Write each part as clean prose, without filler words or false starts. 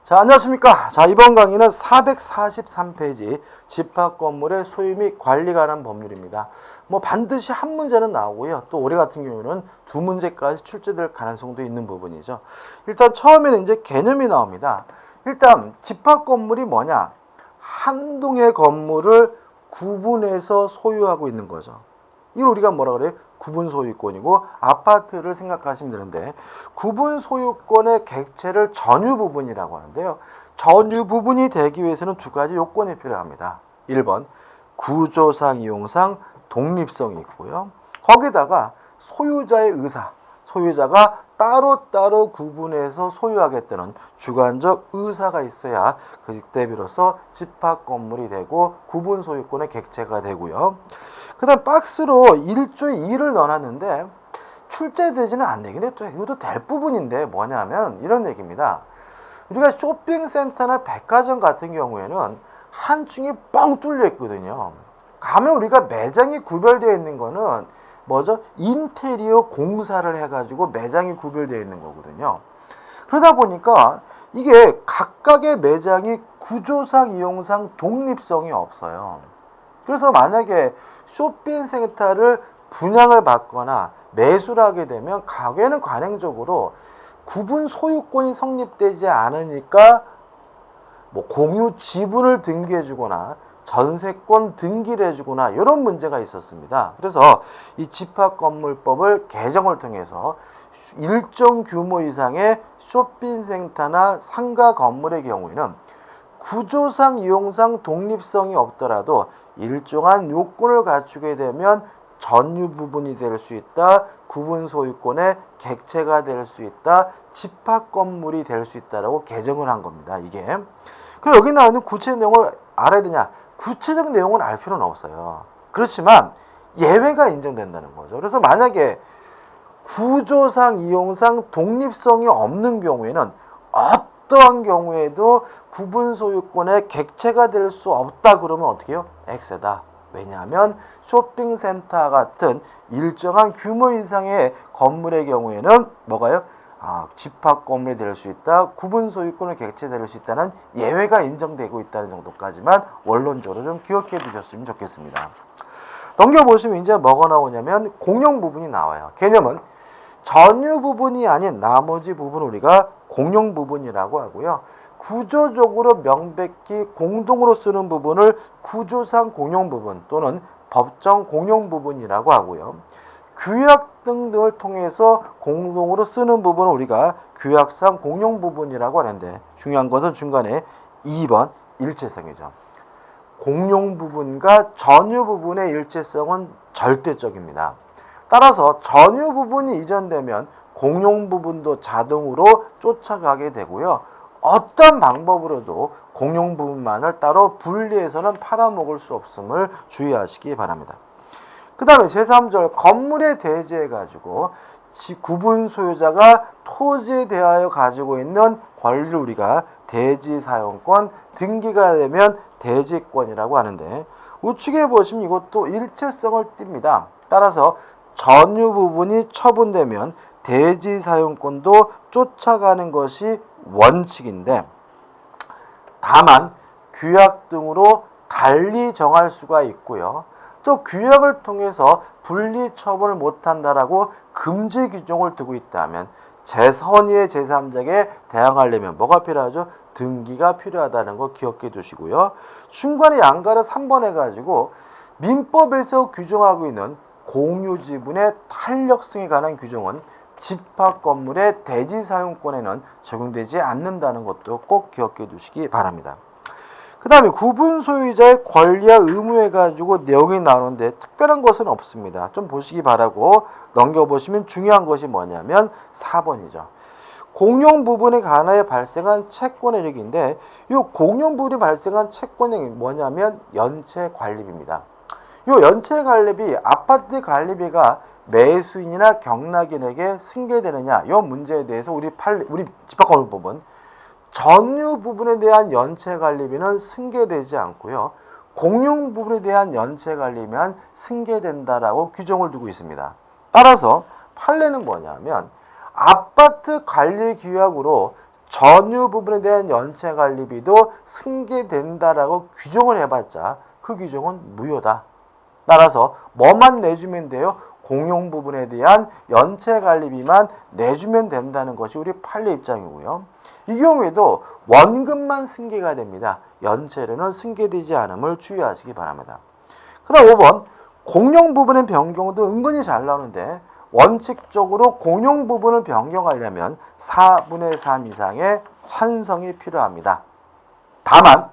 자, 안녕하십니까. 자, 이번 강의는 443페이지 집합건물의 소유 및 관리에 관한 법률입니다. 반드시 한 문제는 나오고요. 또 올해 같은 경우는 두 문제까지 출제될 가능성도 있는 부분이죠. 일단 처음에는 이제 개념이 나옵니다. 일단 집합건물이 뭐냐? 한 동의 건물을 구분해서 소유하고 있는 거죠. 이걸 우리가 뭐라 그래요? 구분 소유권이고, 아파트를 생각하시면 되는데, 구분 소유권의 객체를 전유 부분이라고 하는데요. 전유 부분이 되기 위해서는 두 가지 요건이 필요합니다. 1번 구조상 이용상 독립성이 있고요. 거기다가 소유자의 의사, 소유자가 따로따로 구분해서 소유하겠다는 주관적 의사가 있어야 그때 비로소 집합 건물이 되고 구분 소유권의 객체가 되고요. 그 다음 박스로 1조의 2를 넣어놨는데 출제되지는 않네. 근데 또 이것도 될 부분인데 뭐냐면 이런 얘기입니다. 우리가 쇼핑센터나 백화점 같은 경우에는 한 층이 뻥 뚫려 있거든요. 가면 우리가 매장이 구별되어 있는 거는 뭐죠? 인테리어 공사를 해가지고 매장이 구별되어 있는 거거든요. 그러다 보니까 이게 각각의 매장이 구조상 이용상 독립성이 없어요. 그래서 만약에 쇼핑센터를 분양을 받거나 매수를 하게 되면 가게는 관행적으로 구분 소유권이 성립되지 않으니까 공유 지분을 등기해 주거나 전세권 등기를 해주거나 이런 문제가 있었습니다. 그래서 이 집합건물법을 개정을 통해서 일정 규모 이상의 쇼핑센터나 상가 건물의 경우에는 구조상 이용상 독립성이 없더라도 일정한 요건을 갖추게 되면 전유 부분이 될 수 있다, 구분 소유권의 객체가 될 수 있다, 집합 건물이 될 수 있다라고 개정을 한 겁니다. 이게. 그럼 여기 나오는 구체 내용을 알아야 되냐? 구체적 내용은 알 필요는 없어요. 그렇지만 예외가 인정된다는 거죠. 그래서 만약에 구조상 이용상 독립성이 없는 경우에는 어떠한 경우에도 구분 소유권의 객체가 될 수 없다 그러면 어떻게 해요? X다. 왜냐하면 쇼핑센터 같은 일정한 규모 이상의 건물의 경우에는 뭐가요? 집합 건물이 될 수 있다, 구분 소유권을 객체될 수 있다는 예외가 인정되고 있다는 정도까지만 원론적으로 좀 기억해 두셨으면 좋겠습니다. 넘겨보시면 이제 뭐가 나오냐면 공용 부분이 나와요. 개념은 전유 부분이 아닌 나머지 부분을 우리가 공용 부분이라고 하고요. 구조적으로 명백히 공동으로 쓰는 부분을 구조상 공용 부분 또는 법정 공용 부분이라고 하고요. 규약 등을 통해서 공동으로 쓰는 부분을 우리가 규약상 공용 부분이라고 하는데, 중요한 것은 중간에 2번 일체성이죠. 공용 부분과 전유 부분의 일체성은 절대적입니다. 따라서 전유 부분이 이전되면 공용 부분도 자동으로 쫓아가게 되고요. 어떤 방법으로도 공용 부분만을 따로 분리해서는 팔아먹을 수 없음을 주의하시기 바랍니다. 그 다음에 제3절 건물에 대지해가지고 구분 소유자가 토지에 대하여 가지고 있는 권리를 우리가 대지사용권, 등기가 되면 대지권이라고 하는데, 우측에 보시면 이것도 일체성을 띱니다. 따라서 전유 부분이 처분되면 대지사용권도 쫓아가는 것이 원칙인데, 다만 규약 등으로 달리 정할 수가 있고요. 또 규약을 통해서 분리 처분을 못한다라고 금지 규정을 두고 있다면 제3의 제3자에게 대항하려면 뭐가 필요하죠? 등기가 필요하다는 거 기억해 두시고요. 중간에 양가를 3번 해가지고 민법에서 규정하고 있는 공유 지분의 탄력성에 관한 규정은 집합 건물의 대지 사용권에는 적용되지 않는다는 것도 꼭 기억해 두시기 바랍니다. 그 다음에 구분 소유자의 권리와 의무에 가지고 내용이 나오는데 특별한 것은 없습니다. 좀 보시기 바라고 넘겨보시면 중요한 것이 뭐냐면 4번이죠. 공용 부분에 관하여 발생한 채권의 얘기인데, 이 공용 부분이 발생한 채권이 뭐냐면 연체 관리비입니다. 이 연체 관리비, 아파트 관리비가 매수인이나 경락인에게 승계되느냐, 이 문제에 대해서 우리 집합건물법은 전유 부분에 대한 연체 관리비는 승계되지 않고요. 공용 부분에 대한 연체 관리비만 승계된다라고 규정을 두고 있습니다. 따라서 판례는 뭐냐면 아파트 관리 규약으로 전유 부분에 대한 연체관리비도 승계된다라고 규정을 해봤자 그 규정은 무효다. 따라서 뭐만 내주면 돼요? 공용 부분에 대한 연체관리비만 내주면 된다는 것이 우리 판례 입장이고요. 이 경우에도 원금만 승계가 됩니다. 연체료는 승계되지 않음을 주의하시기 바랍니다. 그 다음 5번 공용 부분의 변경도 은근히 잘 나오는데 원칙적으로 공용 부분을 변경하려면 4분의 3 이상의 찬성이 필요합니다. 다만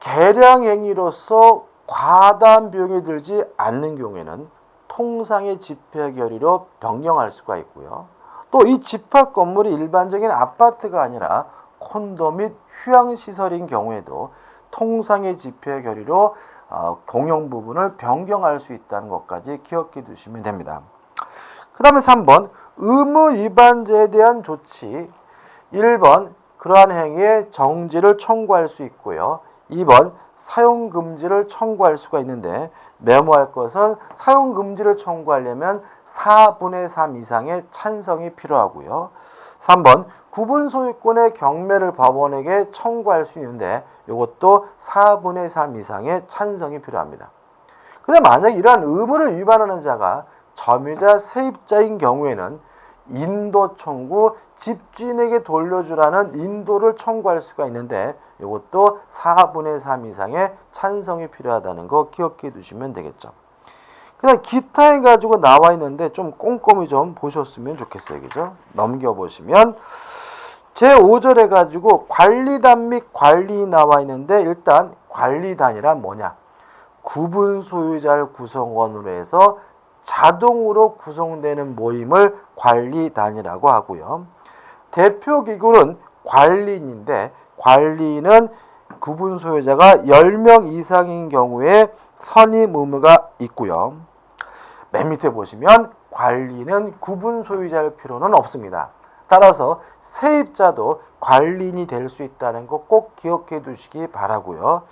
계량행위로서 과다한 비용이 들지 않는 경우에는 통상의 집회 결의로 변경할 수가 있고요. 또 이 집합 건물이 일반적인 아파트가 아니라 콘도 및 휴양시설인 경우에도 통상의 집회 결의로 공용 부분을 변경할 수 있다는 것까지 기억해 두시면 됩니다. 그 다음에 3번 의무 위반자에 대한 조치. 1번 그러한 행위에 정지를 청구할 수 있고요. 2번 사용금지를 청구할 수가 있는데 메모할 것은 사용금지를 청구하려면 4분의 3 이상의 찬성이 필요하고요. 3번 구분 소유권의 경매를 법원에게 청구할 수 있는데 이것도 4분의 3 이상의 찬성이 필요합니다. 근데 만약 이러한 의무를 위반하는 자가 점유자 세입자인 경우에는 인도 청구, 집주인에게 돌려주라는 인도를 청구할 수가 있는데 이것도 4분의 3 이상의 찬성이 필요하다는 거 기억해 두시면 되겠죠. 그다음 기타 해가지고 나와 있는데 좀 꼼꼼히 좀 보셨으면 좋겠어요. 그죠? 넘겨보시면 제5절 해가지고 관리단 및 관리인 나와 있는데 일단 관리단이란 뭐냐? 구분 소유자를 구성원으로 해서 자동으로 구성되는 모임을 관리단이라고 하고요. 대표기구는 관리인인데 관리인은 구분 소유자가 10명 이상인 경우에 선임 의무가 있고요. 맨 밑에 보시면 관리인은 구분 소유자일 필요는 없습니다. 따라서 세입자도 관리인이 될 수 있다는 거 꼭 기억해 두시기 바라고요.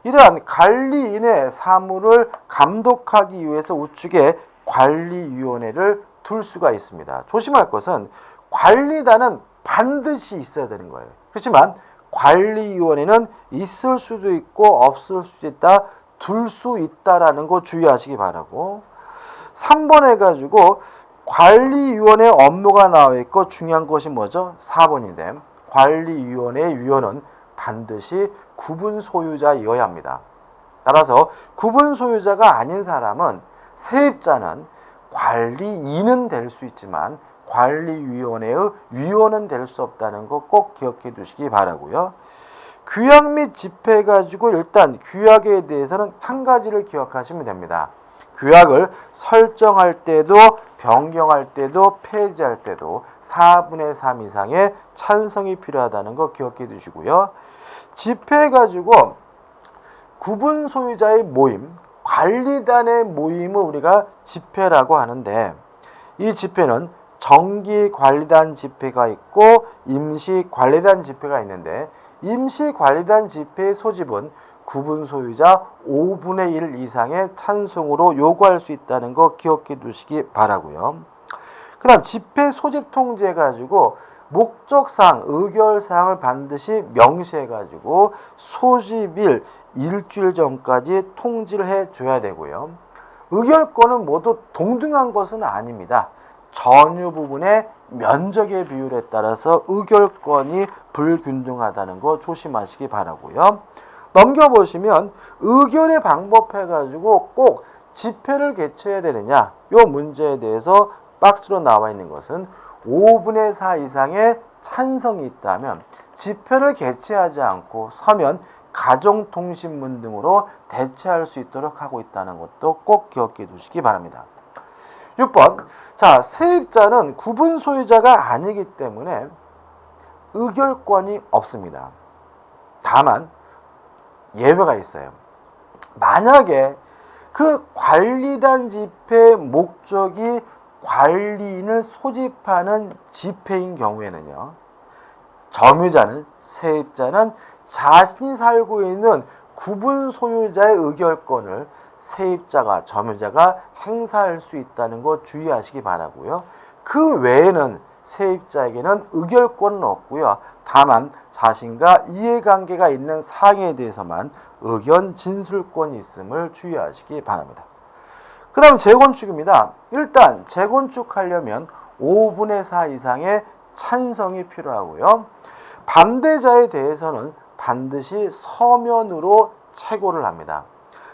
이러한 관리인의 사무를 감독하기 위해서 우측에 관리위원회를 둘 수가 있습니다. 조심할 것은 관리단은 반드시 있어야 되는 거예요. 그렇지만 관리위원회는 있을 수도 있고 없을 수도 있다, 둘 수 있다라는 거 주의하시기 바라고. 3번 해가지고 관리위원회 업무가 나와 있고 중요한 것이 뭐죠? 4번인데 관리위원회의 위원은 반드시 구분 소유자이어야 합니다. 따라서 구분 소유자가 아닌 사람은 세입자는 관리인은 될 수 있지만 관리위원회의 위원은 될 수 없다는 거 꼭 기억해 두시기 바라고요. 규약 및 집회 가지고 일단 규약에 대해서는 한 가지를 기억하시면 됩니다. 규약을 설정할 때도 변경할 때도 폐지할 때도 4분의 3 이상의 찬성이 필요하다는 거 기억해 두시고요. 집회 가지고 구분 소유자의 모임, 관리단의 모임을 우리가 집회라고 하는데 이 집회는 정기관리단 집회가 있고 임시관리단 집회가 있는데 임시관리단 집회의 소집은 구분 소유자 5분의 1 이상의 찬성으로 요구할 수 있다는 거 기억해 두시기 바라고요. 그 다음 집회 소집 통지해 가지고 목적사항, 의결사항을 반드시 명시해 가지고 소집일 일주일 전까지 통지를 해줘야 되고요. 의결권은 모두 동등한 것은 아닙니다. 전유 부분의 면적의 비율에 따라서 의결권이 불균등하다는 거 조심하시기 바라고요. 넘겨보시면 의결의 방법 해가지고 꼭 집회를 개최해야 되느냐 이 문제에 대해서 박스로 나와 있는 것은 5분의 4 이상의 찬성이 있다면 집회를 개최하지 않고 서면 가정통신문 등으로 대체할 수 있도록 하고 있다는 것도 꼭 기억해 두시기 바랍니다. 6번 자 세입자는 구분 소유자가 아니기 때문에 의결권이 없습니다. 다만 예외가 있어요. 만약에 그 관리단 집회의 목적이 관리인을 소집하는 집회인 경우에는요. 점유자는 세입자는 자신이 살고 있는 구분 소유자의 의결권을 세입자가 점유자가 행사할 수 있다는 거 주의하시기 바라고요. 그 외에는 세입자에게는 의결권은 없고요. 다만 자신과 이해관계가 있는 사항에 대해서만 의견 진술권이 있음을 주의하시기 바랍니다. 그 다음 재건축입니다. 일단 재건축하려면 5분의 4 이상의 찬성이 필요하고요. 반대자에 대해서는 반드시 서면으로 채고를 합니다.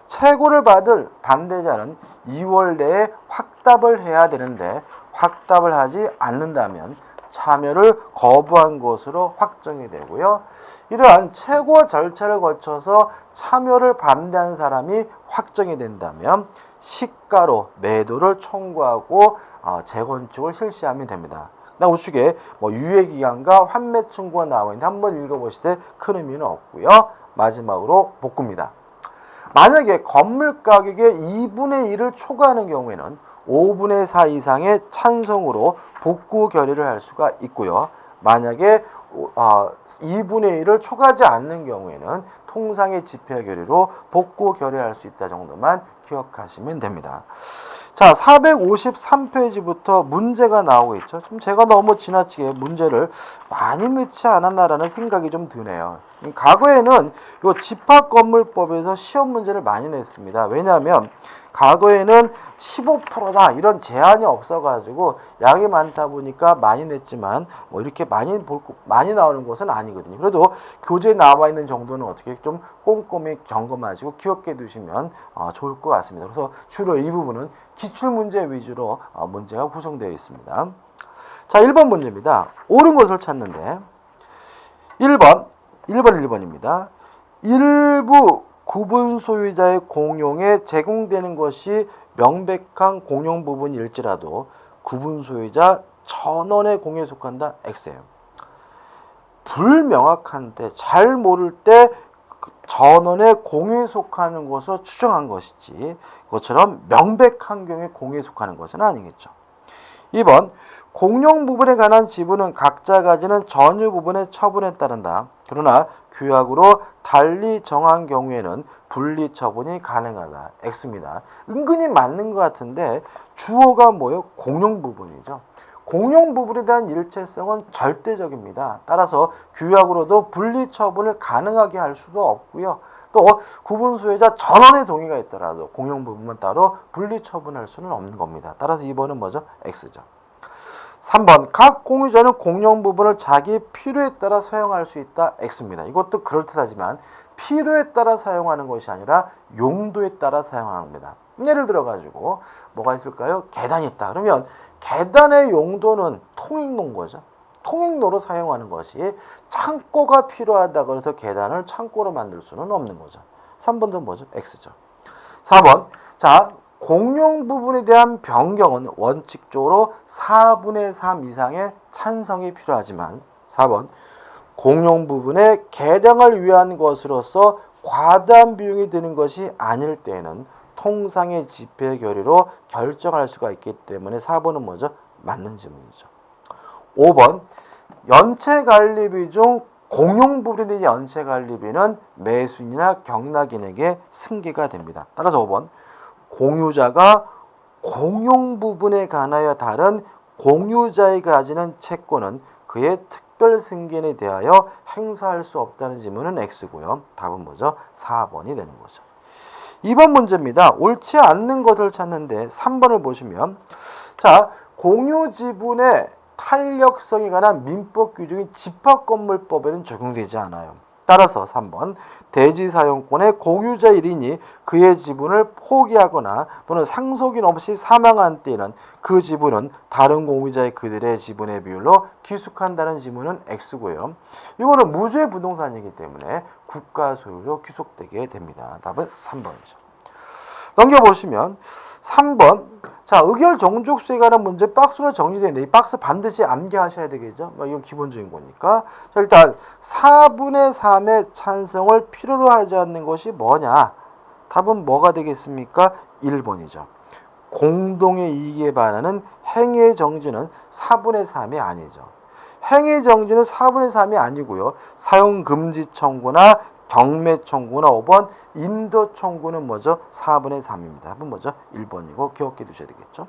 채고를 받을 반대자는 2월 내에 확답을 해야 되는데 확답을 하지 않는다면 참여를 거부한 것으로 확정이 되고요. 이러한 채고 절차를 거쳐서 참여를 반대한 사람이 확정이 된다면 시가로 매도를 청구하고 재건축을 실시하면 됩니다. 우측에 유예기간과 환매 청구가 나와 있는데 한번 읽어보실 때 큰 의미는 없고요. 마지막으로 복구입니다. 만약에 건물 가격의 2분의 1을 초과하는 경우에는 5분의 4 이상의 찬성으로 복구 결의를 할 수가 있고요. 만약에 2분의 1을 초과하지 않는 경우에는 통상의 집회 결의로 복구 결의할 수 있다 정도만 기억하시면 됩니다. 자, 453페이지부터 문제가 나오고 있죠. 좀 제가 너무 지나치게 문제를 많이 넣지 않았나라는 생각이 좀 드네요. 과거에는 이 집합건물법에서 시험 문제를 많이 냈습니다. 왜냐하면 과거에는 15%다 이런 제한이 없어가지고 양이 많다 보니까 많이 냈지만 이렇게 많이 나오는 것은 아니거든요. 그래도 교재에 나와 있는 정도는 어떻게 좀 꼼꼼히 점검하시고 기억해 두시면 좋을 것 같습니다. 그래서 주로 이 부분은 기출문제 위주로 문제가 구성되어 있습니다. 자, 1번 문제입니다. 옳은 것을 찾는데 1번입니다. 일부 구분 소유자의 공용에 제공되는 것이 명백한 공용 부분일지라도 구분 소유자 전원의 공유에 속한다. X예요. 불명확한데 잘 모를 때 전원의 공유에 속하는 것으로 추정한 것이지 그것처럼 명백한 경우에 공유에 속하는 것은 아니겠죠. 2번 공용 부분에 관한 지분은 각자 가지는 전유 부분의 처분에 따른다. 그러나 규약으로 달리 정한 경우에는 분리 처분이 가능하다. X입니다. 은근히 맞는 것 같은데 주어가 뭐예요? 공용 부분이죠. 공용 부분에 대한 일체성은 절대적입니다. 따라서 규약으로도 분리 처분을 가능하게 할 수도 없고요. 또 구분 소유자 전원의 동의가 있더라도 공용 부분만 따로 분리 처분할 수는 없는 겁니다. 따라서 2번은 뭐죠? X죠. 3번 각 공유자는 공용 부분을 자기 필요에 따라 사용할 수 있다. X입니다. 이것도 그럴듯하지만 필요에 따라 사용하는 것이 아니라 용도에 따라 사용하는 겁니다. 예를 들어 가지고 뭐가 있을까요? 계단이 있다. 그러면 계단의 용도는 통행로인 거죠. 통행로로 사용하는 것이 창고가 필요하다 그래서 계단을 창고로 만들 수는 없는 거죠. 3번도 뭐죠? X죠. 4번 자 공용 부분에 대한 변경은 원칙적으로 4분의 3 이상의 찬성이 필요하지만 4번 공용 부분의 개량을 위한 것으로서 과다한 비용이 드는 것이 아닐 때에는 통상의 집회 결의로 결정할 수가 있기 때문에 4번은 뭐죠? 맞는 질문이죠. 5번 연체관리비 중 공용 부분에 대한 연체관리비는 매수인이나 경락인에게 승계가 됩니다. 따라서 5번 공유자가 공용 부분에 관하여 다른 공유자의 가지는 채권은 그의 특별 승계에 대하여 행사할 수 없다는 질문은 X고요. 답은 뭐죠? 4번이 되는 거죠. 2번 문제입니다. 옳지 않는 것을 찾는데 3번을 보시면 자 공유 지분의 탄력성에 관한 민법 규정이 집합건물법에는 적용되지 않아요. 따라서 3번 대지 사용권의 공유자 1인이 그의 지분을 포기하거나 또는 상속인 없이 사망한 때에는 그 지분은 다른 공유자의 그들의 지분의 비율로 귀속한다는 지문은 X고요. 이거는 무주의 부동산이기 때문에 국가 소유로 귀속되게 됩니다. 답은 3번이죠. 넘겨보시면 3번 자 의결 정족수에 관한 문제 박스로 정리되어 있는데 이 박스 반드시 암기하셔야 되겠죠. 이건 기본적인 거니까. 자 일단 4분의 3의 찬성을 필요로 하지 않는 것이 뭐냐. 답은 뭐가 되겠습니까? 1번이죠. 공동의 이익에 반하는 행위의 정지는 4분의 3이 아니죠. 행위 정지는 4분의 3이 아니고요. 사용 금지 청구나 경매 청구나 5번 인도 청구는 뭐죠? 4분의 3입니다. 답은 뭐죠? 1번이고 기억해 두셔야 되겠죠.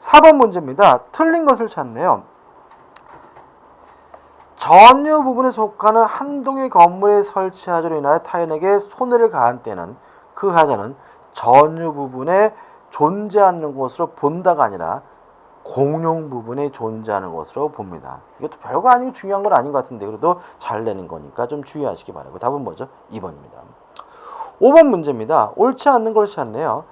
4번 문제입니다. 틀린 것을 찾네요. 전유 부분에 속하는 한 동의 건물의 설치 하자로 인하여 타인에게 손해를 가한 때는 그 하자는 전유 부분에 존재하는 것으로 본다가 아니라 공용 부분에 존재하는 것으로 봅니다. 이것도 별거 아니고 중요한 건 아닌 것 같은데 그래도 잘 내는 거니까 좀 주의하시기 바라고. 답은 뭐죠? 2번입니다. 5번 문제입니다. 옳지 않는 걸 찾네요.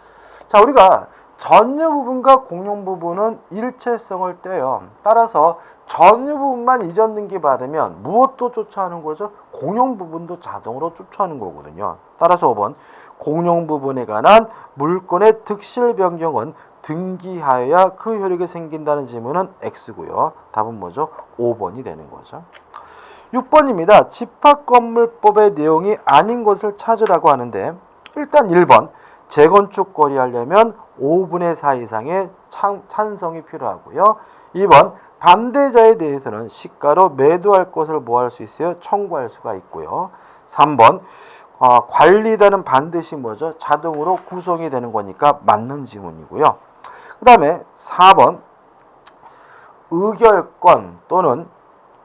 자, 우리가 전유 부분과 공용 부분은 일체성을 떼요. 따라서 전유 부분만 이전 등기 받으면 무엇도 쫓아오는 거죠? 공용 부분도 자동으로 쫓아오는 거거든요. 따라서 5번 공용 부분에 관한 물권의 득실 변경은 등기하여야 그 효력이 생긴다는 질문은 X고요. 답은 뭐죠? 5번이 되는 거죠. 6번입니다. 집합건물법의 내용이 아닌 것을 찾으라고 하는데 일단 1번 재건축 거래하려면 5분의 4 이상의 찬성이 필요하고요. 2번 반대자에 대해서는 시가로 매도할 것을 뭐 할 수 있어요? 청구할 수가 있고요. 3번 관리단은 반드시 뭐죠? 자동으로 구성이 되는 거니까 맞는 지문이고요. 그 다음에 4번 의결권 또는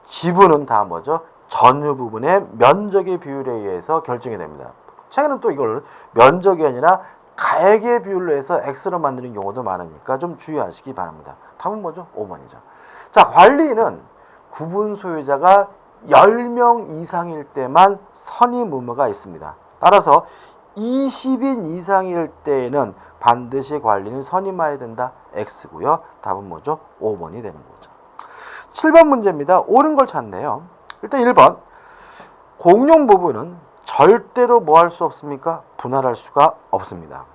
지분은 다 뭐죠? 전유 부분의 면적의 비율에 의해서 결정이 됩니다. 최근에는 또 이걸 면적이 아니라 가액의 비율로 해서 X로 만드는 경우도 많으니까 좀 주의하시기 바랍니다. 답은 뭐죠? 5번이죠. 자, 관리는 구분 소유자가 10명 이상일 때만 선임 의무가 있습니다. 따라서 20인 이상일 때에는 반드시 관리는 선임해야 된다. X고요. 답은 뭐죠? 5번이 되는 거죠. 7번 문제입니다. 옳은 걸 찾네요. 일단 1번 공용 부분은 절대로 뭐 할 수 없습니까? 분할할 수가 없습니다.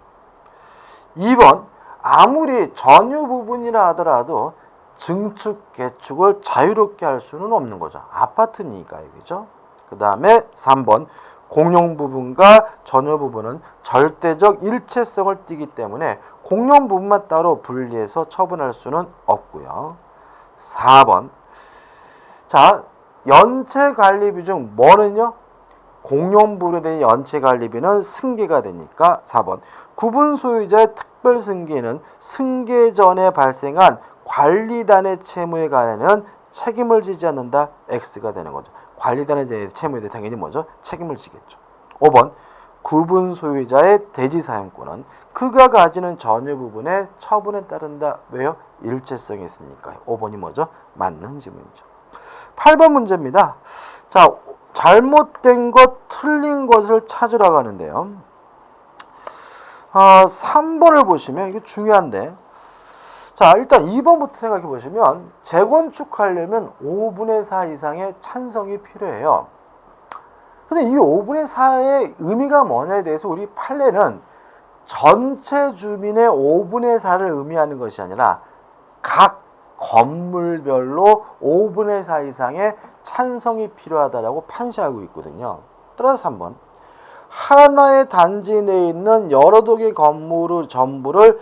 2번 아무리 전유 부분이라 하더라도 증축, 개축을 자유롭게 할 수는 없는 거죠. 아파트니까 이거죠. 그 다음에 3번 공용 부분과 전유 부분은 절대적 일체성을 띠기 때문에 공용 부분만 따로 분리해서 처분할 수는 없고요. 4번 자 연체관리비 중 뭐는요? 공용 부분에 대한 연체관리비는 승계가 되니까 4번 구분 소유자의 특별 승계는 승계 전에 발생한 관리단의 채무에 관한 책임을 지지 않는다. X가 되는 거죠. 관리단의 채무에 대해 당연히 뭐죠? 책임을 지겠죠. 5번 구분 소유자의 대지 사용권은 그가 가지는 전유 부분의 처분에 따른다. 왜요? 일체성이 있으니까요. 5번이 뭐죠? 맞는 질문이죠. 8번 문제입니다. 자, 잘못된 것, 틀린 것을 찾으라고 하는데요. 3번을 보시면 이게 중요한데 자, 일단 2번부터 생각해 보시면 재건축하려면 5분의 4 이상의 찬성이 필요해요. 근데 이 5분의 4의 의미가 뭐냐에 대해서 우리 판례는 전체 주민의 5분의 4를 의미하는 것이 아니라 각 건물별로 5분의 4 이상의 찬성이 필요하다라고 판시하고 있거든요. 따라서 3번 하나의 단지 내에 있는 여러 동의 건물의 전부를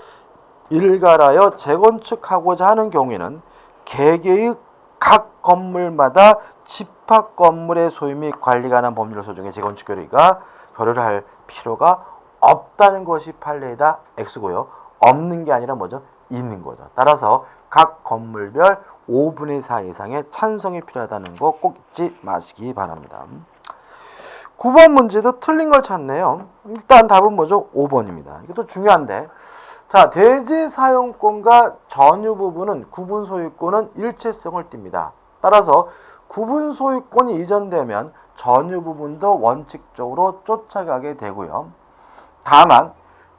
일괄하여 재건축하고자 하는 경우에는 개개의 각 건물마다 집합 건물의 소유 및 관리가 관한 법률을 소중해 재건축 결의를 할 필요가 없다는 것이 판례이다. X고요. 없는 게 아니라 뭐죠? 있는 거죠. 따라서 각 건물별 5분의 4 이상의 찬성이 필요하다는 거 꼭 잊지 마시기 바랍니다. 9번 문제도 틀린 걸 찾네요. 일단 답은 뭐죠? 5번입니다. 이것도 중요한데 자, 대지 사용권과 전유 부분은 구분 소유권은 일체성을 띱니다. 따라서 구분 소유권이 이전되면 전유 부분도 원칙적으로 쫓아가게 되고요. 다만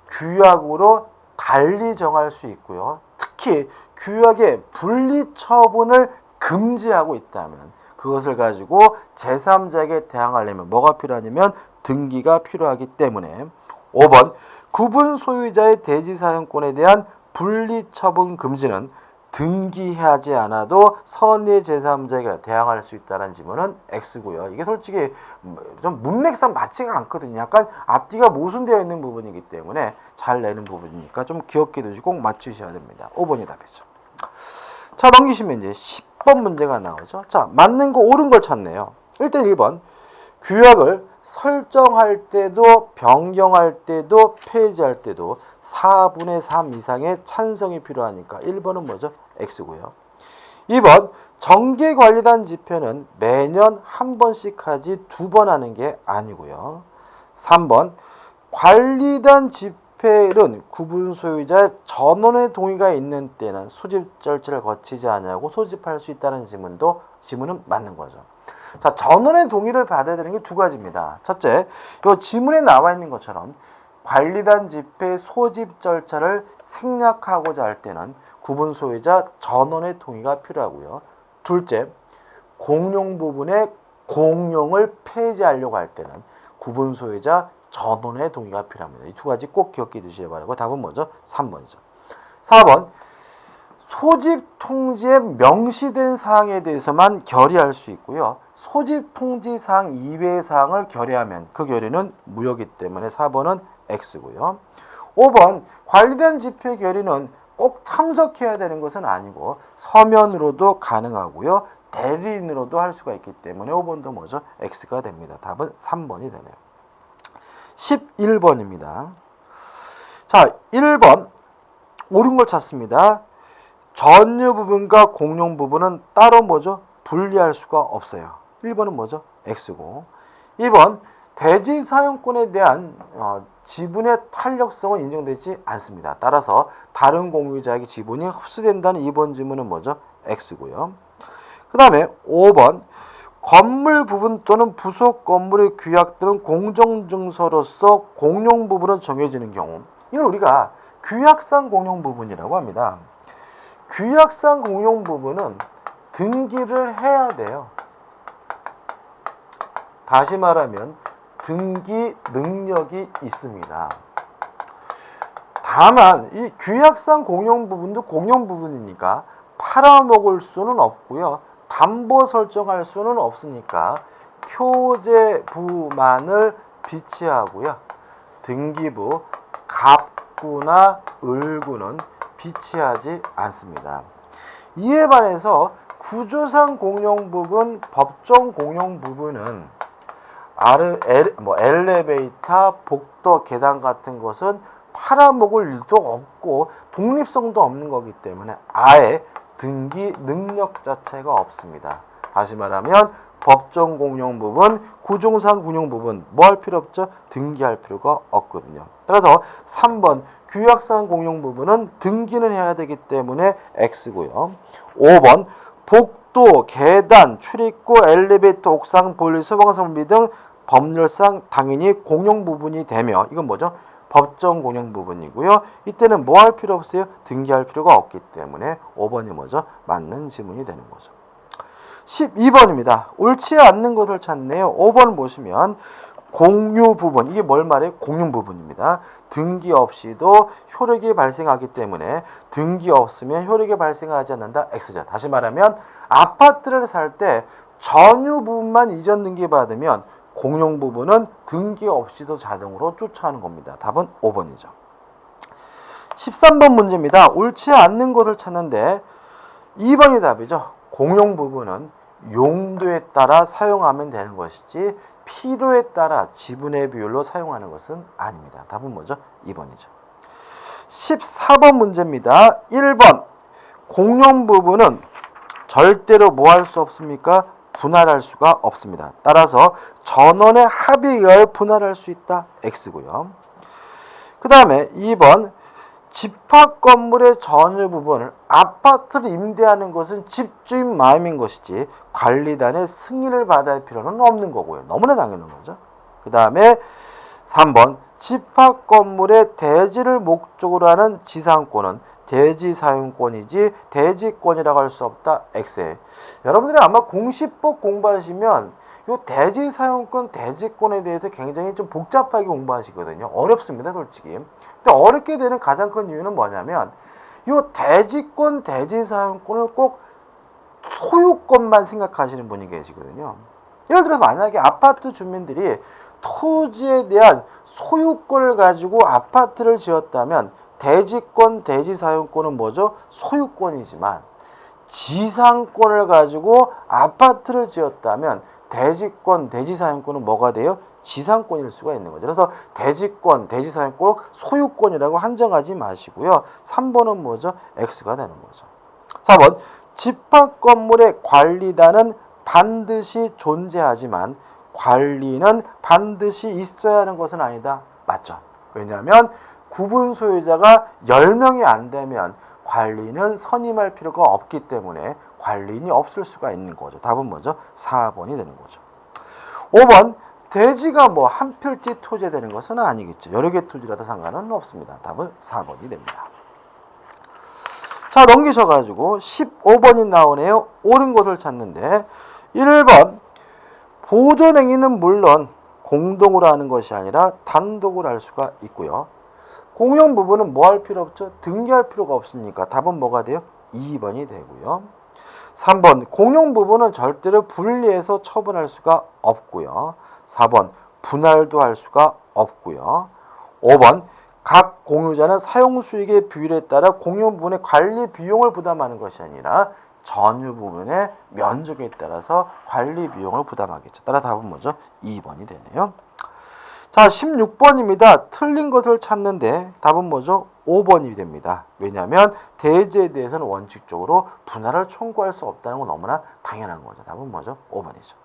규약으로 달리 정할 수 있고요. 특히 규약에 분리 처분을 금지하고 있다면 그것을 가지고 제3자에게 대항하려면 뭐가 필요하냐면 등기가 필요하기 때문에 5번 구분 소유자의 대지 사용권에 대한 분리 처분 금지는 등기하지 않아도 선의 제3자에게 대항할 수 있다는 지문은 X고요. 이게 솔직히 좀 문맥상 맞지가 않거든요. 약간 앞뒤가 모순되어 있는 부분이기 때문에 잘 내는 부분이니까 좀 기억해 두시고 꼭 맞추셔야 됩니다. 5번이 답이죠. 자, 넘기시면 이제 10번 문제가 나오죠. 자, 맞는 거 옳은 걸 찾네요. 일단 1번 규약을 설정할 때도 변경할 때도 폐지할 때도 4분의 3 이상의 찬성이 필요하니까 1번은 뭐죠? X고요. 2번 정기관리단 집회는 매년 한 번씩 하지 2번 하는 게 아니고요. 3번 관리단 집회는 구분 소유자의 전원의 동의가 있는 때는 소집 절차를 거치지 않냐고 소집할 수 있다는 지문은 맞는 거죠. 자, 전원의 동의를 받아야 되는 게 2가지입니다. 첫째, 이 지문에 나와 있는 것처럼 관리단 집회 소집 절차를 생략하고자 할 때는 구분 소유자 전원의 동의가 필요하고요. 둘째, 공용 부분의 공용을 폐지하려고 할 때는 구분 소유자 전원의 동의가 필요합니다. 이 2가지 꼭 기억해 두시기 바라고 답은 뭐죠? 3번이죠. 4번 소집 통지에 명시된 사항에 대해서만 결의할 수 있고요. 소집 통지 사항 이외의 사항을 결의하면 그 결의는 무효이기 때문에 4번은 X고요. 5번 관리단 집회 결의는 꼭 참석해야 되는 것은 아니고 서면으로도 가능하고요. 대리인으로도 할 수가 있기 때문에 5번도 뭐죠? X가 됩니다. 답은 3번이 되네요. 11번입니다. 자, 1번 옳은 걸 찾습니다. 전유 부분과 공용 부분은 따로 뭐죠? 분리할 수가 없어요. 1번은 뭐죠? X고. 2번 대지 사용권에 대한 지분의 탄력성은 인정되지 않습니다. 따라서 다른 공유자에게 지분이 흡수된다는 2번 지문은 뭐죠? X고요. 그 다음에 5번 건물 부분 또는 부속 건물의 규약들은 공정증서로서 공용 부분은 정해지는 경우, 이걸 우리가 규약상 공용 부분이라고 합니다. 규약상 공용 부분은 등기를 해야 돼요. 다시 말하면 등기 능력이 있습니다. 다만 이 규약상 공용 부분도 공용 부분이니까 팔아먹을 수는 없고요. 담보 설정할 수는 없으니까 표제부만을 비치하고요. 등기부, 갑구나 을구는 비치하지 않습니다. 이에 반해서 구조상 공용 부분, 법정 공용 부분은 엘리베이터, 복도, 계단 같은 것은 팔아먹을 일도 없고 독립성도 없는 거기 때문에 아예 등기 능력 자체가 없습니다. 다시 말하면 법정 공용 부분, 구조상 공용 부분 뭐 할 필요 없죠? 등기할 필요가 없거든요. 따라서 3번 규약상 공용 부분은 등기는 해야 되기 때문에 X고요. 5번 복도, 계단, 출입구, 엘리베이터, 옥상, 보일러, 소방설비 등 법률상 당연히 공용 부분이 되며 이건 뭐죠? 법정 공용 부분이고요. 이때는 뭐 할 필요 없어요? 등기할 필요가 없기 때문에 5번이 뭐죠? 맞는 지문이 되는 거죠. 12번입니다. 옳지 않는 것을 찾네요. 5번 보시면 공유 부분, 이게 뭘 말해요? 공용 부분입니다. 등기 없이도 효력이 발생하기 때문에 등기 없으면 효력이 발생하지 않는다. X죠. 다시 말하면 아파트를 살 때 전유 부분만 이전 등기 받으면 공용 부분은 등기 없이도 자동으로 쫓아오는 겁니다. 답은 5번이죠. 13번 문제입니다. 옳지 않는 것을 찾는데 2번이 답이죠. 공용 부분은 용도에 따라 사용하면 되는 것이지 필요에 따라 지분의 비율로 사용하는 것은 아닙니다. 답은 뭐죠? 2번이죠. 14번 문제입니다. 1번 공용 부분은 절대로 뭐 할 수 없습니까? 분할할 수가 없습니다. 따라서 전원의 합의에 의하여 분할할 수 있다. X고요. 그 다음에 2번 집합 건물의 전유 부분을 아파트를 임대하는 것은 집주인 마음인 것이지 관리단의 승인을 받아야 할 필요는 없는 거고요. 너무나 당연한 거죠. 그 다음에 3번 집합 건물의 대지를 목적으로 하는 지상권은 대지 사용권이지 대지권이라고 할 수 없다. X에. 여러분들이 아마 공시법 공부하시면 이 대지 사용권, 대지권에 대해서 굉장히 좀 복잡하게 공부하시거든요. 어렵습니다, 솔직히. 근데 어렵게 되는 가장 큰 이유는 뭐냐면 이 대지권, 대지 사용권을 꼭 소유권만 생각하시는 분이 계시거든요. 예를 들어서 만약에 아파트 주민들이 토지에 대한 소유권을 가지고 아파트를 지었다면 대지권, 대지사용권은 뭐죠? 소유권이지만 지상권을 가지고 아파트를 지었다면 대지권, 대지사용권은 뭐가 돼요? 지상권일 수가 있는 거죠. 그래서 대지권, 대지사용권 소유권이라고 한정하지 마시고요. 3번은 뭐죠? X가 되는 거죠. 4번 집합 건물의 관리단은 반드시 존재하지만 관리는 반드시 있어야 하는 것은 아니다. 맞죠? 왜냐하면 구분 소유자가 10명이 안 되면 관리는 선임할 필요가 없기 때문에 관리인이 없을 수가 있는 거죠. 답은 뭐죠? 4번이 되는 거죠. 5번, 대지가 뭐 한 필지 토지되는 것은 아니겠죠. 여러 개 토지라도 상관은 없습니다. 답은 4번이 됩니다. 자, 넘기셔가지고 15번이 나오네요. 옳은 것을 찾는데 1번, 보존행위는 물론 공동으로 하는 것이 아니라 단독으로 할 수가 있고요. 공용 부분은 뭐 할 필요 없죠? 등기할 필요가 없으니까 답은 뭐가 돼요? 2번이 되고요. 3번, 공용 부분은 절대로 분리해서 처분할 수가 없고요. 4번, 분할도 할 수가 없고요. 5번, 각 공유자는 사용수익의 비율에 따라 공용 부분의 관리 비용을 부담하는 것이 아니라 전유 부분의 면적에 따라서 관리 비용을 부담하겠죠. 따라 답은 뭐죠? 2번이 되네요. 자, 16번입니다. 틀린 것을 찾는데 답은 뭐죠? 5번이 됩니다. 왜냐하면 대지에 대해서는 원칙적으로 분할을 청구할 수 없다는 건 너무나 당연한 거죠. 답은 뭐죠? 5번이죠.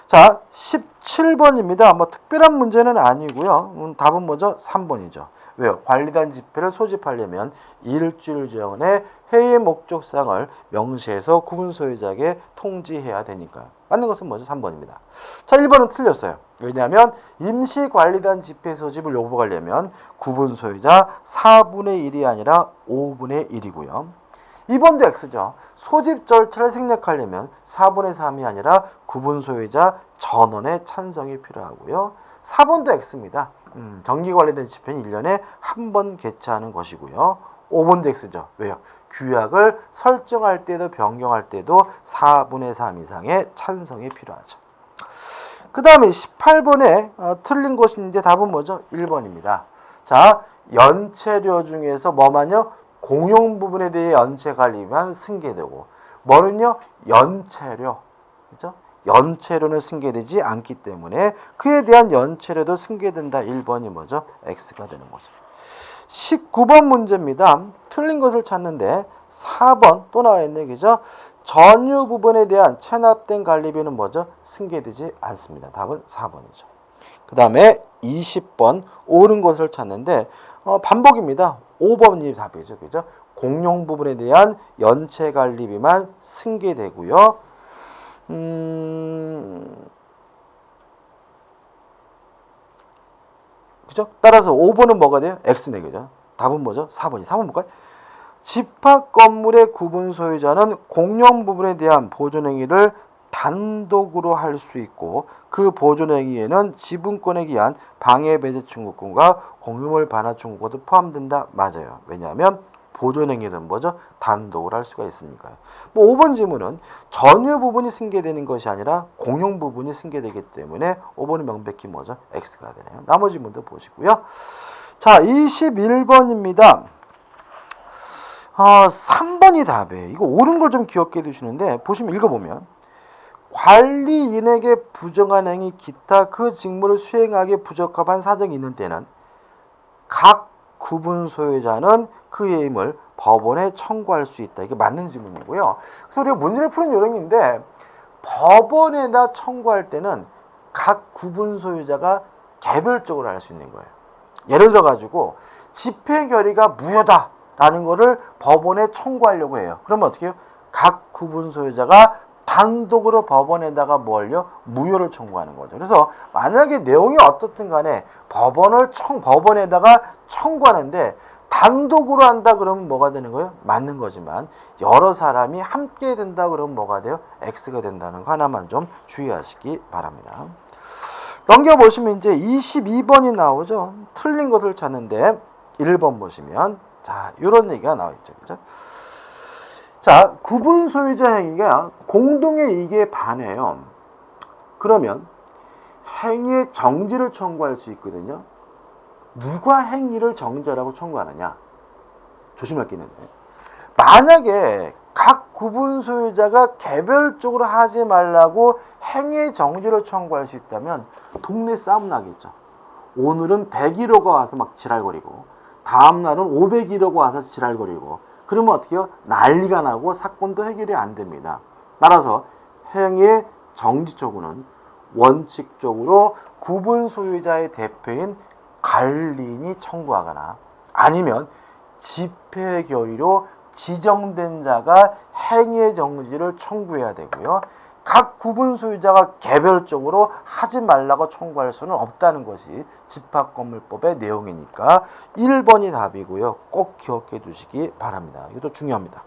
자, 17번입니다. 뭐 특별한 문제는 아니고요. 답은 뭐죠? 3번이죠. 왜요? 관리단 집회를 소집하려면 일주일 전에 회의 목적사항을 명시해서 구분 소유자에게 통지해야 되니까요. 맞는 것은 뭐죠? 3번입니다. 자, 1번은 틀렸어요. 왜냐하면 임시관리단 집회 소집을 요구하려면 구분 소유자 4분의 1이 아니라 5분의 1이고요. 2번도 X죠. 소집 절차를 생략하려면 4분의 3이 아니라 구분 소유자 전원의 찬성이 필요하고요. 4번도 X입니다. 정기관리단 집회는 1년에 한 번 개최하는 것이고요. 5번도 X죠. 왜요? 규약을 설정할 때도 변경할 때도 4분의 3 이상의 찬성이 필요하죠. 그 다음에 18번에 틀린 것인데 답은 뭐죠? 1번입니다. 자, 연체료 중에서 뭐만요? 공용 부분에 대해 연체 관리만 승계되고 뭐는요? 연체료. 그죠? 연체료는 승계되지 않기 때문에 그에 대한 연체료도 승계된다. 1번이 뭐죠? X가 되는 거죠. 19번 문제입니다. 틀린 것을 찾는데 4번 또 나와 있네. 그죠? 전유 부분에 대한 체납된 관리비는 뭐죠? 승계되지 않습니다. 답은 4번이죠. 그 다음에 20번 옳은 것을 찾는데 반복입니다. 5번이 답이죠. 그죠? 공용 부분에 대한 연체 관리비만 승계되고요. 그죠? 따라서 5번은 뭐가 돼요? X네. 그죠? 답은 뭐죠? 4번이. 4번 볼까요? 집합 건물의 구분 소유자는 공용 부분에 대한 보존행위를 단독으로 할 수 있고 그 보존행위에는 지분권에 기한 방해 배제 청구권과 공유물 반환 청구권도 포함된다. 맞아요. 왜냐하면 보존행위는 뭐죠? 단독으로 할 수가 있으니까요. 뭐 5번 질문은 전유 부분이 승계되는 것이 아니라 공용 부분이 승계되기 때문에 5번은 명백히 뭐죠? X가 되네요. 나머지 문도 보시고요. 자, 21번입니다. 3번이 답이에요. 이거 옳은 걸 좀 기억해 두시는데 보시면 읽어보면 관리인에게 부정한 행위 기타 그 직무를 수행하기에 부적합한 사정이 있는 때는 각 구분 소유자는 그의 힘을 법원에 청구할 수 있다. 이게 맞는 질문이고요. 그래서 우리가 문제를 푸는 요령인데 법원에다 청구할 때는 각 구분 소유자가 개별적으로 할 수 있는 거예요. 예를 들어 가지고 집회 결의가 무효다 라는 거를 법원에 청구하려고 해요. 그러면 어떻게 해요? 각 구분 소유자가 단독으로 법원에다가 뭘요? 무효를 청구하는 거죠. 그래서 만약에 내용이 어떻든 간에 법원에다가 청구하는데 단독으로 한다 그러면 뭐가 되는 거예요? 맞는 거지만 여러 사람이 함께 된다 그러면 뭐가 돼요? X가 된다는 거 하나만 좀 주의하시기 바랍니다. 넘겨보시면 이제 22번이 나오죠. 틀린 것을 찾는데 1번 보시면 자, 이런 얘기가 나와 있죠. 그죠? 자, 구분 소유자 행위가 공동의 이익에 반해요. 그러면 행위의 정지를 청구할 수 있거든요. 누가 행위를 정지하라고 청구하느냐? 조심할 게 있는데 만약에 각 구분 소유자가 개별적으로 하지 말라고 행위의 정지를 청구할 수 있다면 동네 싸움 나겠죠. 오늘은 101호가 와서 막 지랄거리고 다음 날은 501호가 와서 지랄거리고 그러면 어떻게 해요? 난리가 나고 사건도 해결이 안 됩니다. 따라서 행위의 정지조구는 원칙적으로 구분 소유자의 대표인 관리인이 청구하거나 아니면 집회 결의로 지정된 자가 행위의 정지를 청구해야 되고요. 각 구분 소유자가 개별적으로 하지 말라고 청구할 수는 없다는 것이 집합건물법의 내용이니까 1번이 답이고요. 꼭 기억해 두시기 바랍니다. 이것도 중요합니다.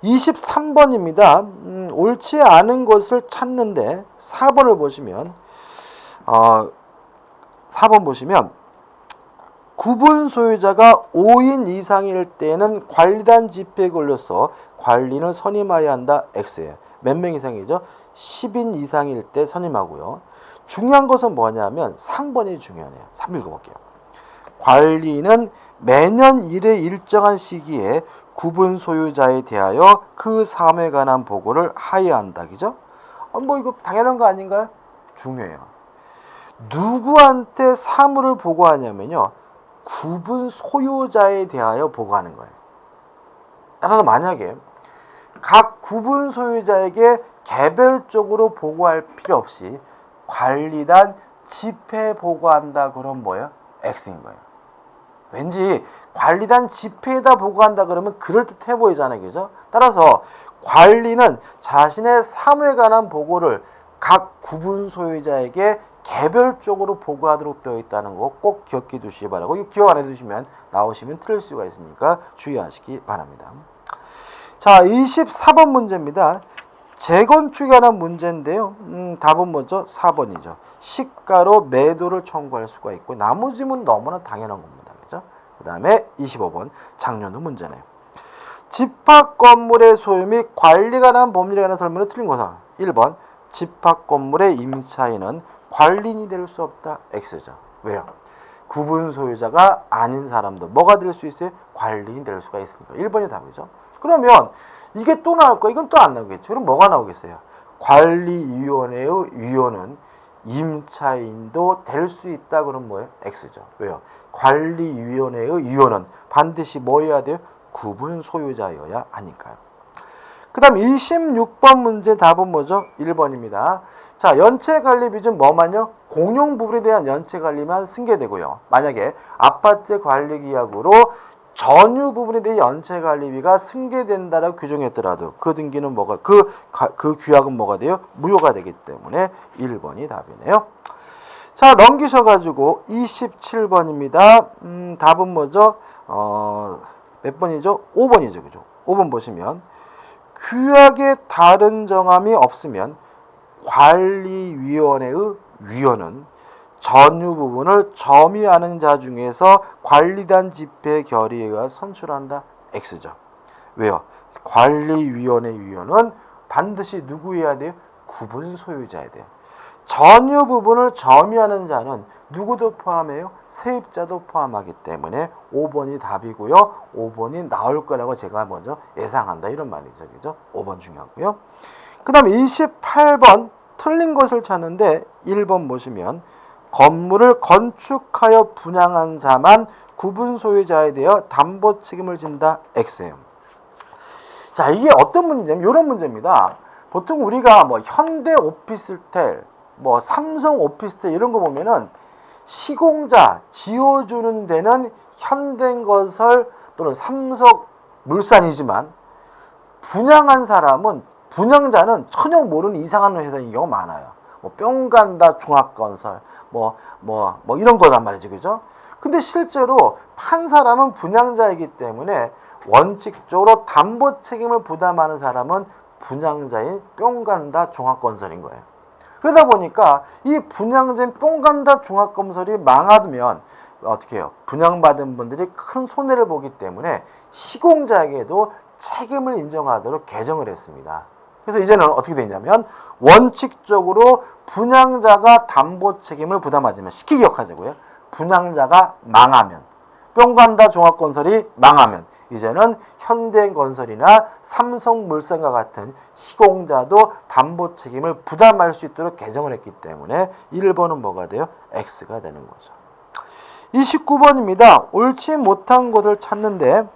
23번입니다. 옳지 않은 것을 찾는데 4번을 보시면 4번 보시면 구분 소유자가 5인 이상일 때는 관리단 집회에 걸려서 관리인을 선임하여야 한다. X예요. 몇 명 이상이죠? 10인 이상일 때 선임하고요. 중요한 것은 뭐냐면 3번이 중요하네요. 3 읽어볼게요. 관리인은 매년 1회 일정한 시기에 구분 소유자에 대하여 그 사업에 관한 보고를 하여야 한다. 그죠? 뭐 이거 당연한 거 아닌가요? 중요해요. 누구한테 사무를 보고하냐면요. 구분 소유자에 대하여 보고하는 거예요. 따라서 만약에 각 구분 소유자에게 개별적으로 보고할 필요 없이 관리단 집회에 보고한다 그러면 뭐예요? X인 거예요. 왠지 관리단 집회에다 보고한다 그러면 그럴듯해 보이잖아요. 그죠? 따라서 관리는 자신의 사무에 관한 보고를 각 구분 소유자에게 개별적으로 보고하도록 되어 있다는 거 꼭 기억해 두시기 바라고, 이거 기억 안 해 두시면 나오시면 틀릴 수가 있으니까 주의하시기 바랍니다. 자, 24번 문제입니다. 재건축에 관한 문제인데요. 답은 뭐죠? 4번이죠. 시가로 매도를 청구할 수가 있고, 나머지 문 너무나 당연한 겁니다. 그죠? 그 다음에 25번 작년도 문제네요. 집합 건물의 소유 및 관리에 관한 법률에 관한 설명을 틀린 것은 1번 집합 건물의 임차인은 관리인이 될 수 없다. X죠. 왜요? 구분 소유자가 아닌 사람도 뭐가 될 수 있어요? 관리인이 될 수가 있으니까 1번이 답이죠. 그러면 이게 또 나올 거야? 이건 또 안 나오겠죠. 그럼 뭐가 나오겠어요? 관리위원회의 위원은 임차인도 될 수 있다. 그럼 뭐예요? X죠. 왜요? 관리위원회의 위원은 반드시 뭐여야 돼요? 구분 소유자여야 하니까요. 그 다음 26번 문제 답은 뭐죠? 1번입니다. 자, 연체관리 비준 뭐만요? 공용 부분에 대한 연체관리만 승계되고요. 만약에 아파트 관리계약으로 전유 부분에 대한 연체관리비가 승계된다라고 규정했더라도 그 등기는 뭐가, 그 규약은 뭐가 돼요? 무효가 되기 때문에 1번이 답이네요. 자, 넘기셔가지고 27번입니다. 답은 뭐죠? 몇 번이죠? 5번이죠. 그죠? 5번 보시면 규약에 다른 정함이 없으면 관리위원회의 위원은 전유 부분을 점유하는 자 중에서 관리단 집회 결의회가 선출한다. X죠. 왜요? 관리위원회 위원은 반드시 누구여야 돼요? 구분 소유자여야 돼요. 전유 부분을 점유하는 자는 누구도 포함해요? 세입자도 포함하기 때문에 5번이 답이고요. 5번이 나올 거라고 제가 먼저 예상한다. 이런 말이죠. 그죠? 5번 중요하고요. 그 다음에 28번 틀린 것을 찾는데 1번 보시면 건물을 건축하여 분양한 자만 구분 소유자에 대해 담보 책임을 진다. X예요. 자, 이게 어떤 문제냐면 이런 문제입니다. 보통 우리가 뭐 현대 오피스텔, 뭐 삼성 오피스텔 이런 거 보면은 시공자 지어주는 데는 현대건설 또는 삼성물산이지만 분양한 사람은 분양자는 전혀 모르는 이상한 회사인 경우가 많아요. 뭐 뿅간다 종합건설 뭐 이런 거란 말이죠. 그죠? 근데 실제로 판 사람은 분양자이기 때문에 원칙적으로 담보 책임을 부담하는 사람은 분양자인 뿅간다 종합건설인 거예요. 그러다 보니까 이 분양자인 뿅간다 종합건설이 망하면 어떻게 해요? 분양받은 분들이 큰 손해를 보기 때문에 시공자에게도 책임을 인정하도록 개정을 했습니다. 그래서 이제는 어떻게 되냐면 원칙적으로 분양자가 담보 책임을 부담하지만 쉽게 기억하자고요. 분양자가 망하면 뿅간다 종합건설이 망하면 이제는 현대건설이나 삼성물산과 같은 시공자도 담보 책임을 부담할 수 있도록 개정을 했기 때문에 1번은 뭐가 돼요? X가 되는 거죠. 29번입니다. 옳지 못한 것을 찾는데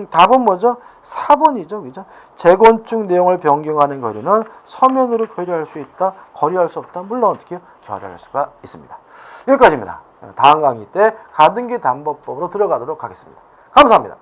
답은 뭐죠? 4번이죠. 그죠? 재건축 내용을 변경하는 거리는 서면으로 결의할 수 있다. 거리할 수 없다. 물론 어떻게 해요? 결의할 수가 있습니다. 여기까지입니다. 다음 강의 때 가등기 담보법으로 들어가도록 하겠습니다. 감사합니다.